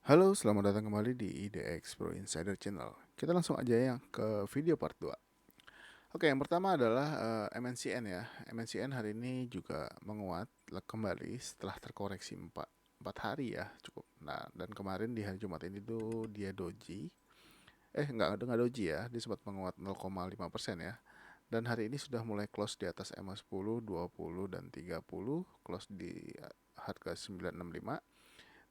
Halo, selamat datang kembali di IDX Pro Insider Channel. Kita langsung aja yang ke video part 2. Oke, yang pertama adalah MNCN ya. MNCN hari ini juga menguat kembali setelah terkoreksi 4 hari ya, cukup. Nah, dan kemarin di hari Jumat ini tuh dia doji. Enggak doji ya, dia sempat menguat 0,5% ya. Dan hari ini sudah mulai close di atas EMA 10, 20, dan 30, close di harga 965.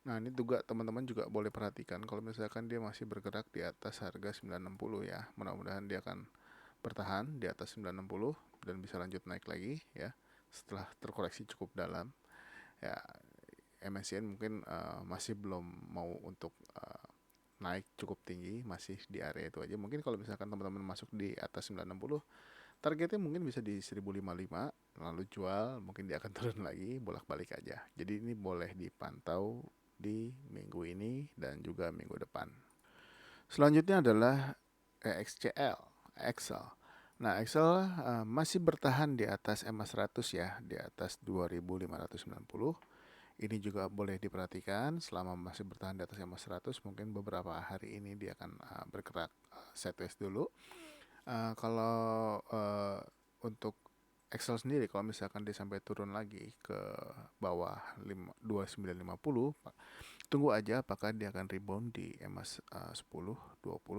Nah, ini juga teman-teman juga boleh perhatikan kalau misalkan dia masih bergerak di atas harga 960 ya. Mudah-mudahan dia akan bertahan di atas 960 dan bisa lanjut naik lagi ya setelah terkoreksi cukup dalam. Ya, MSCI mungkin masih belum mau untuk naik cukup tinggi, masih di area itu aja. Mungkin kalau misalkan teman-teman masuk di atas 960, targetnya mungkin bisa di 1055, lalu jual, mungkin dia akan turun lagi, bolak-balik aja. Jadi ini boleh dipantau di minggu ini dan juga minggu depan. Selanjutnya adalah XCL, Excel. Nah, Excel masih bertahan di atas EMA 100 ya, di atas 2590. Ini juga boleh diperhatikan selama masih bertahan di atas EMA 100, mungkin beberapa hari ini dia akan bergerak sideways dulu. Kalau untuk Excel sendiri, kalau misalkan dia sampai turun lagi ke bawah 2950, tunggu aja apakah dia akan rebound di EMA 10, 20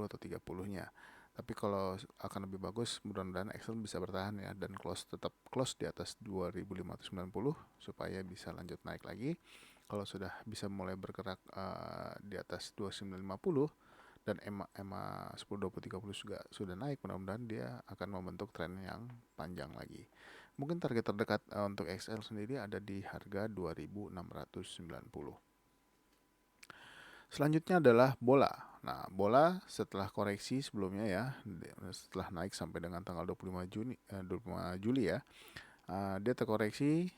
atau 30-nya. Tapi kalau akan lebih bagus, mudah-mudahan Excel bisa bertahan ya dan tetap close di atas 2590 supaya bisa lanjut naik lagi. Kalau sudah bisa mulai bergerak di atas 2950 dan EMA 10, 20, 30 juga sudah naik, mudah-mudahan dia akan membentuk tren yang panjang lagi. Mungkin target terdekat untuk XL sendiri ada di harga 2690. Selanjutnya adalah bola. Nah, bola setelah koreksi sebelumnya ya, setelah naik sampai dengan tanggal 25 Juli ya, dia terkoreksi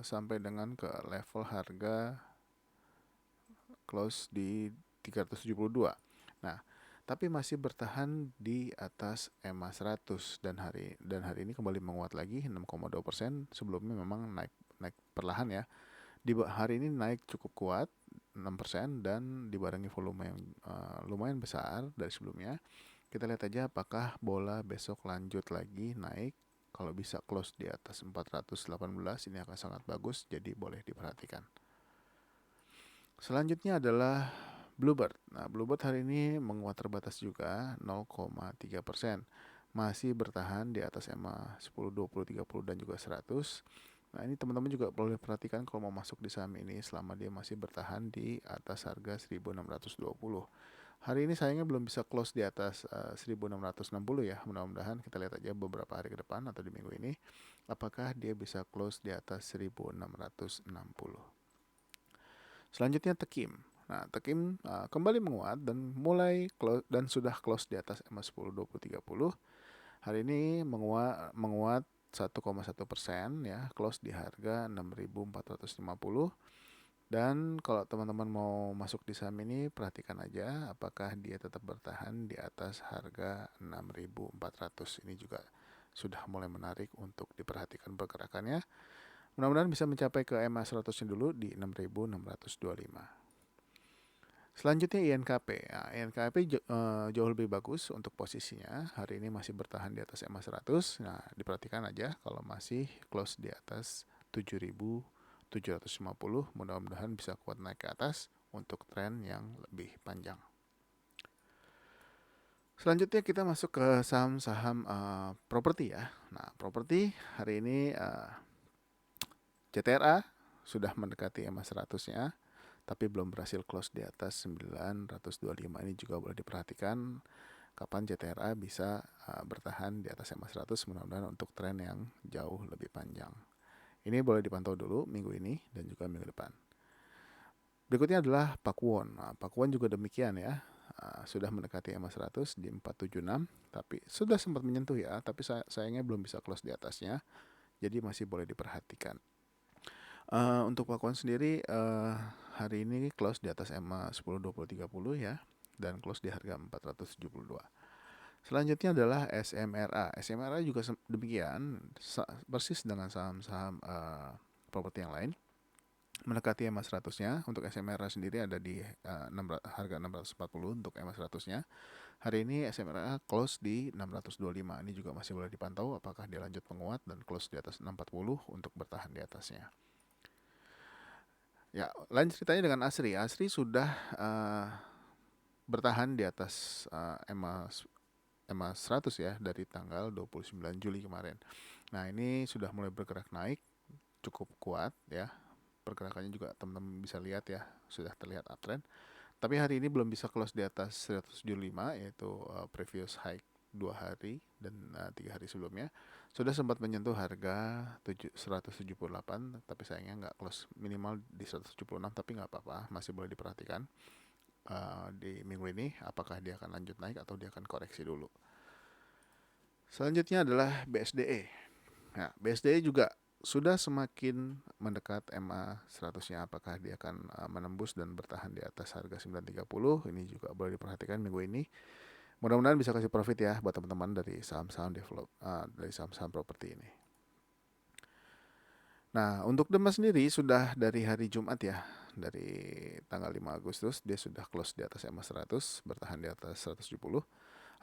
sampai dengan ke level harga close di 372. Nah, tapi masih bertahan di atas EMA 100 dan hari ini kembali menguat lagi 6,2%. Sebelumnya memang naik naik perlahan ya. Di hari ini naik cukup kuat 6% dan dibarengi volume yang lumayan besar dari sebelumnya. Kita lihat aja apakah bola besok lanjut lagi naik. Kalau bisa close di atas 418 ini akan sangat bagus, jadi boleh diperhatikan. Selanjutnya adalah Bluebird. Nah, Bluebird hari ini menguat terbatas juga 0,3%. Masih bertahan di atas EMA 10, 20, 30 dan juga 100. Nah, ini teman-teman juga boleh perhatikan kalau mau masuk di saham ini selama dia masih bertahan di atas harga 1620. Hari ini sayangnya belum bisa close di atas 1660 ya. Mudah-mudahan kita lihat aja beberapa hari ke depan atau di minggu ini apakah dia bisa close di atas 1660. Selanjutnya Tekim. Nah, Tekim kembali menguat dan sudah close di atas EMA 10, 20, 30. Hari ini menguat 1,1% ya, close di harga 6.450. Dan kalau teman-teman mau masuk di saham ini, perhatikan aja apakah dia tetap bertahan di atas harga 6.400. Ini juga sudah mulai menarik untuk diperhatikan pergerakannya. Mudah-mudahan bisa mencapai ke EMA 100-nya dulu di 6.625. Selanjutnya INKP. Nah, INKP jauh lebih bagus untuk posisinya. Hari ini masih bertahan di atas EMA 100. Nah, diperhatikan aja kalau masih close di atas 7.750. Mudah-mudahan bisa kuat naik ke atas untuk tren yang lebih panjang. Selanjutnya kita masuk ke saham-saham properti ya. Nah, properti hari ini CTRA sudah mendekati EMA 100-nya, tapi belum berhasil close di atas 925. Ini juga boleh diperhatikan kapan CTRA bisa bertahan di atas EMA 100, mudah-mudahan untuk tren yang jauh lebih panjang. Ini boleh dipantau dulu minggu ini dan juga minggu depan. Berikutnya adalah Pakuwon. Nah, Pakuwon juga demikian ya. Sudah mendekati EMA 100 di 476, tapi sudah sempat menyentuh ya, tapi sayangnya belum bisa close di atasnya. Jadi masih boleh diperhatikan. Untuk Pakuan sendiri hari ini close di atas EMA 10, 20, 30 ya, dan close di harga 472. Selanjutnya adalah SMRA. SMRA juga demikian, persis dengan saham-saham properti yang lain. mendekati EMA 100-nya. Untuk SMRA sendiri ada di harga 640 untuk EMA 100-nya. Hari ini SMRA close di 625. Ini juga masih boleh dipantau apakah dia lanjut menguat dan close di atas 640 untuk bertahan di atasnya. Ya, lain ceritanya dengan ASRI. ASRI sudah bertahan di atas EMA 100 ya dari tanggal 29 Juli kemarin. Nah, ini sudah mulai bergerak naik cukup kuat ya. Pergerakannya juga teman-teman bisa lihat ya, sudah terlihat uptrend. Tapi hari ini belum bisa close di atas 175, yaitu previous high 2 hari dan 3 hari sebelumnya. Sudah sempat menyentuh harga 178, tapi sayangnya nggak close, minimal di 176, tapi nggak apa-apa, masih boleh diperhatikan di minggu ini apakah dia akan lanjut naik atau dia akan koreksi dulu. Selanjutnya adalah BSDE. Nah, BSDE juga sudah semakin mendekat EMA 100-nya, apakah dia akan menembus dan bertahan di atas harga 930. Ini juga boleh diperhatikan minggu ini. Mudah-mudahan bisa kasih profit ya buat teman-teman dari saham-saham dari saham-saham properti ini. Nah, untuk Demas sendiri sudah dari hari Jumat ya, dari tanggal 5 Agustus dia sudah close di atas EMA 100, bertahan di atas 170.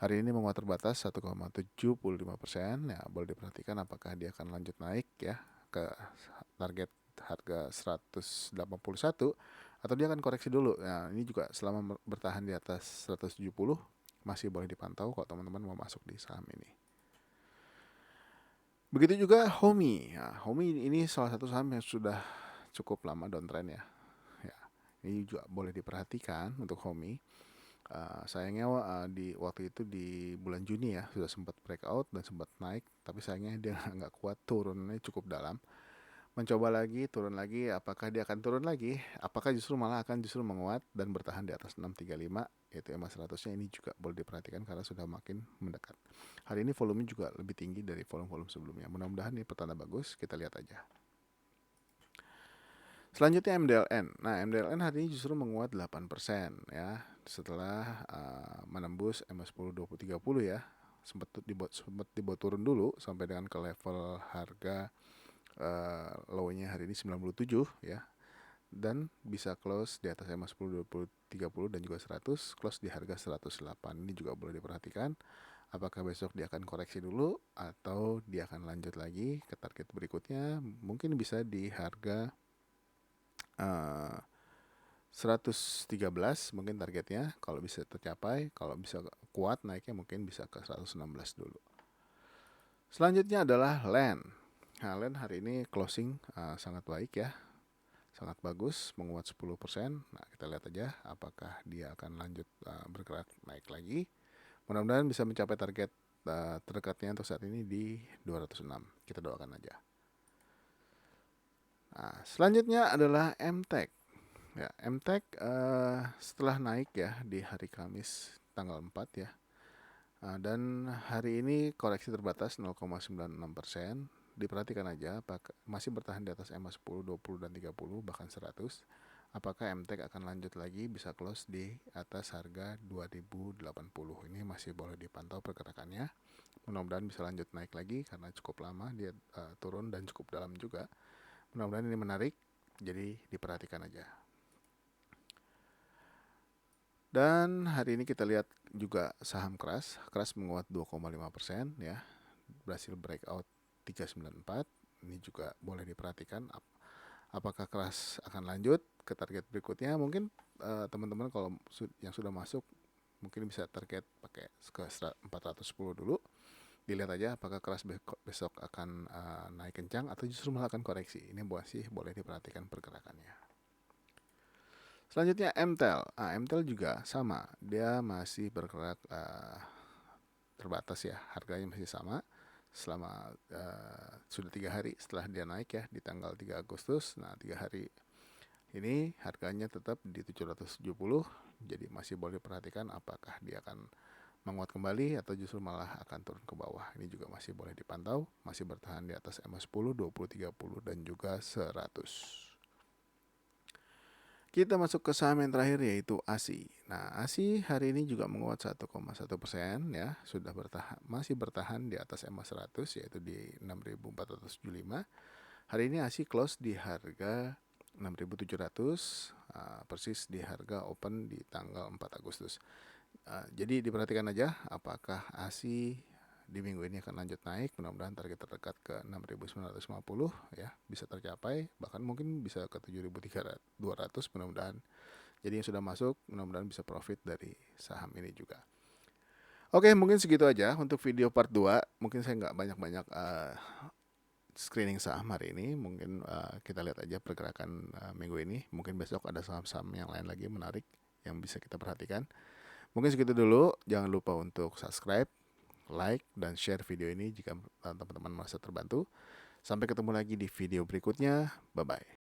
Hari ini menguat terbatas 1,75%. Ya, boleh diperhatikan apakah dia akan lanjut naik ya ke target harga 181 atau dia akan koreksi dulu. Nah, ini juga selama bertahan di atas 170 masih boleh dipantau kalau teman-teman mau masuk di saham ini. Begitu juga Homi. Nah, Homi ini salah satu saham yang sudah cukup lama downtrend ya. Ya, ini juga boleh diperhatikan untuk Homi. Sayangnya di waktu itu di bulan Juni ya sudah sempat breakout dan sempat naik, tapi sayangnya dia nggak kuat, turunnya cukup dalam. Mencoba lagi, turun lagi, apakah dia akan turun lagi? Apakah justru malah akan justru menguat dan bertahan di atas 635, yaitu EMA 100-nya. Ini juga boleh diperhatikan karena sudah makin mendekat. Hari ini volumenya juga lebih tinggi dari volume-volume sebelumnya. Mudah-mudahan ini pertanda bagus, kita lihat aja. Selanjutnya MDLN. Nah, MDLN hari ini justru menguat 8% ya. Setelah menembus EMA 10, 20, 30 ya. Sempat dibuat turun dulu sampai dengan ke level harga low-nya hari ini 97 ya. Dan bisa close di atas EMA 10, 20, 30 dan juga 100, close di harga 108. Ini juga boleh diperhatikan apakah besok dia akan koreksi dulu atau dia akan lanjut lagi ke target berikutnya. Mungkin bisa di harga 113 mungkin targetnya, kalau bisa tercapai. Kalau bisa kuat naiknya mungkin bisa ke 116 dulu. Selanjutnya adalah LAN. Nah, LAN hari ini closing sangat baik ya, sangat bagus, menguat 10%. Nah, kita lihat aja apakah dia akan lanjut bergerak naik lagi. Mudah-mudahan bisa mencapai target terdekatnya untuk saat ini di 206. Kita doakan aja. Nah, selanjutnya adalah MTEK. Ya, MTEK setelah naik ya di hari Kamis tanggal 4 ya. Dan hari ini koreksi terbatas 0,96%. Diperhatikan aja apakah masih bertahan di atas EMA 10, 20 dan 30 bahkan 100. Apakah MTEK akan lanjut lagi bisa close di atas harga 2080. Ini masih boleh dipantau pergerakannya. Mudah-mudahan bisa lanjut naik lagi karena cukup lama dia turun dan cukup dalam juga. Mudah-mudahan ini menarik, jadi diperhatikan aja. Dan hari ini kita lihat juga saham Keras menguat 2,5% ya, berhasil breakout 394. Ini juga boleh diperhatikan apakah Keras akan lanjut ke target berikutnya. Mungkin teman-teman kalau yang sudah masuk mungkin bisa target pakai ke 410 dulu. Dilihat aja apakah Keras besok akan naik kencang atau justru malah akan koreksi. Ini boleh diperhatikan pergerakannya. Selanjutnya MTEL. MTEL juga sama, dia masih bergerak terbatas ya, harganya masih sama selama sudah 3 hari setelah dia naik ya di tanggal 3 Agustus. Nah, 3 hari ini harganya tetap di 770, jadi masih boleh perhatikan apakah dia akan menguat kembali atau justru malah akan turun ke bawah. Ini juga masih boleh dipantau, masih bertahan di atas EMA 10, 20, 30 dan juga 100. Kita masuk ke saham yang terakhir yaitu ASI. Nah, ASI hari ini juga menguat 1,1% ya, masih bertahan di atas EMA 100 yaitu di 6.475. Hari ini ASI close di harga 6.700, persis di harga open di tanggal 4 Agustus. Jadi diperhatikan aja apakah ASI di minggu ini akan lanjut naik. Mudah-mudahan target terdekat ke 6.950 ya bisa tercapai, bahkan mungkin bisa ke 7.200 mudah-mudahan. Jadi yang sudah masuk mudah-mudahan bisa profit dari saham ini juga. Oke, mungkin segitu aja untuk video part 2. Mungkin saya nggak banyak-banyak screening saham hari ini. Mungkin kita lihat aja pergerakan minggu ini. Mungkin besok ada saham-saham yang lain lagi menarik yang bisa kita perhatikan. Mungkin segitu dulu. Jangan lupa untuk subscribe, like, dan share video ini jika teman-teman merasa terbantu. Sampai ketemu lagi di video berikutnya. Bye-bye.